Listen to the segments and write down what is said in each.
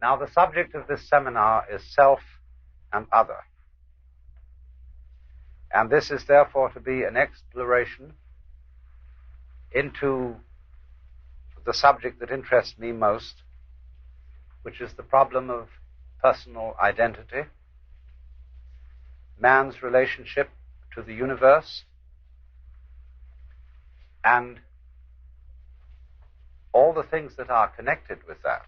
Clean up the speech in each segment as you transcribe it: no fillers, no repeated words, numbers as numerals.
Now, the subject of this seminar is self and other. And this is therefore to be an exploration into the subject that interests me most, which is the problem of personal identity, man's relationship to the universe, and all the things that are connected with that.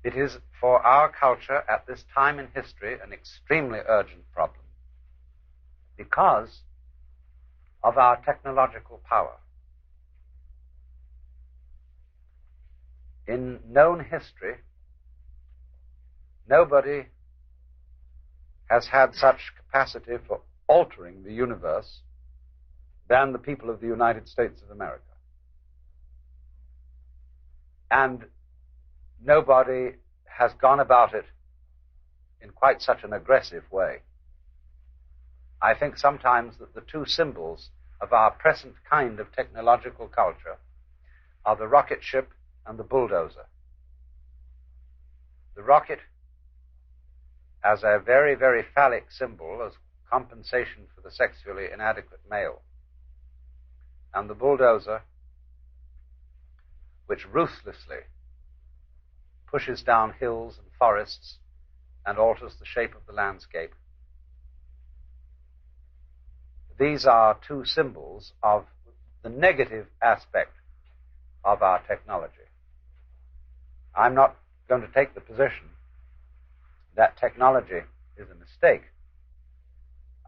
It is for our culture at this time in history an extremely urgent problem because of our technological power. In known history, nobody has had such capacity for altering the universe than the people of the United States of America. And nobody has gone about it in quite such an aggressive way. I think sometimes that the two symbols of our present kind of technological culture are the rocket ship and the bulldozer. The rocket as a very, very phallic symbol, as compensation for the sexually inadequate male, and the bulldozer, which ruthlessly pushes down hills and forests and alters the shape of the landscape. These are two symbols of the negative aspect of our technology. I'm not going to take the position that technology is a mistake.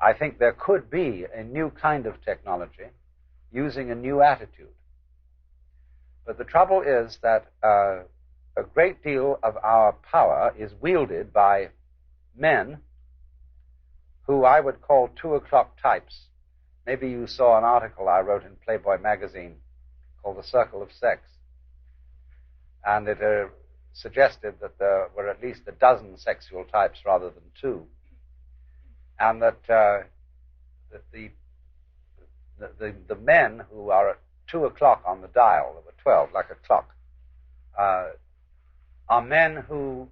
I think there could be a new kind of technology using a new attitude. But the trouble is that a great deal of our power is wielded by men who I would call 2 o'clock types. Maybe you saw an article I wrote in Playboy magazine called The Circle of Sex. And it suggested that there were at least a dozen sexual types rather than 2. And that the men who are at 2 o'clock on the dial, there were 12, like a clock, are men who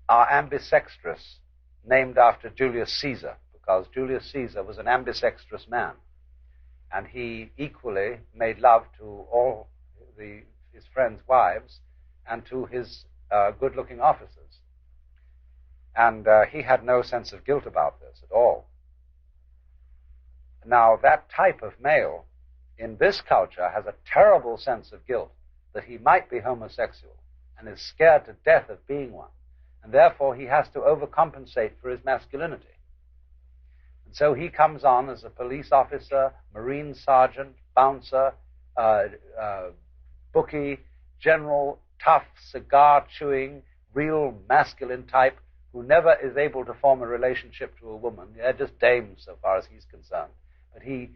are ambisextrous, named after Julius Caesar, because Julius Caesar was an ambisextrous man, and he equally made love to all his friends' wives and to his good-looking officers. And he had no sense of guilt about this at all. Now, that type of male in this culture has a terrible sense of guilt that he might be homosexual and is scared to death of being one. And therefore, he has to overcompensate for his masculinity. And so he comes on as a police officer, marine sergeant, bouncer, bookie, general, tough, cigar-chewing, real masculine type who never is able to form a relationship to a woman. They're just dames so far as he's concerned. But he,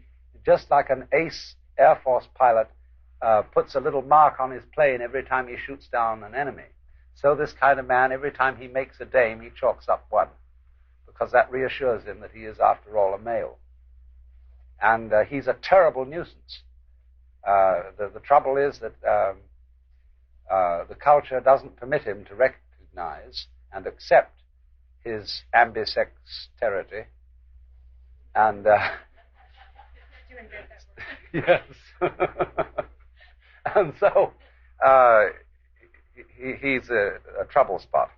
just like an ace Air Force pilot, puts a little mark on his plane every time he shoots down an enemy. So this kind of man, every time he makes a dame, he chalks up 1, because that reassures him that he is, after all, a male. And he's a terrible nuisance. The trouble is that the culture doesn't permit him to recognize and accept his ambisexterity. And yes. And so he's a trouble spot.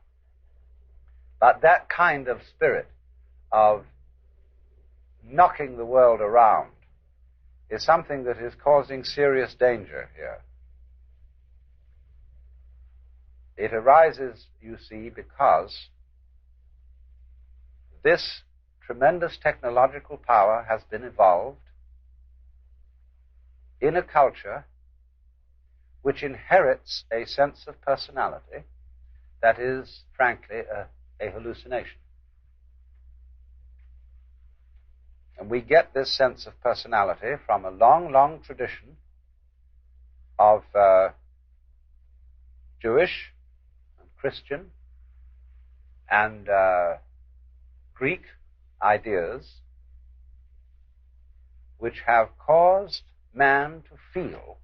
But that kind of spirit of knocking the world around is something that is causing serious danger here. It arises, you see, because this tremendous technological power has been evolved in a culture which inherits a sense of personality that is, frankly, a hallucination. And we get this sense of personality from a long, long tradition of Jewish and Christian and Greek ideas which have caused man to feel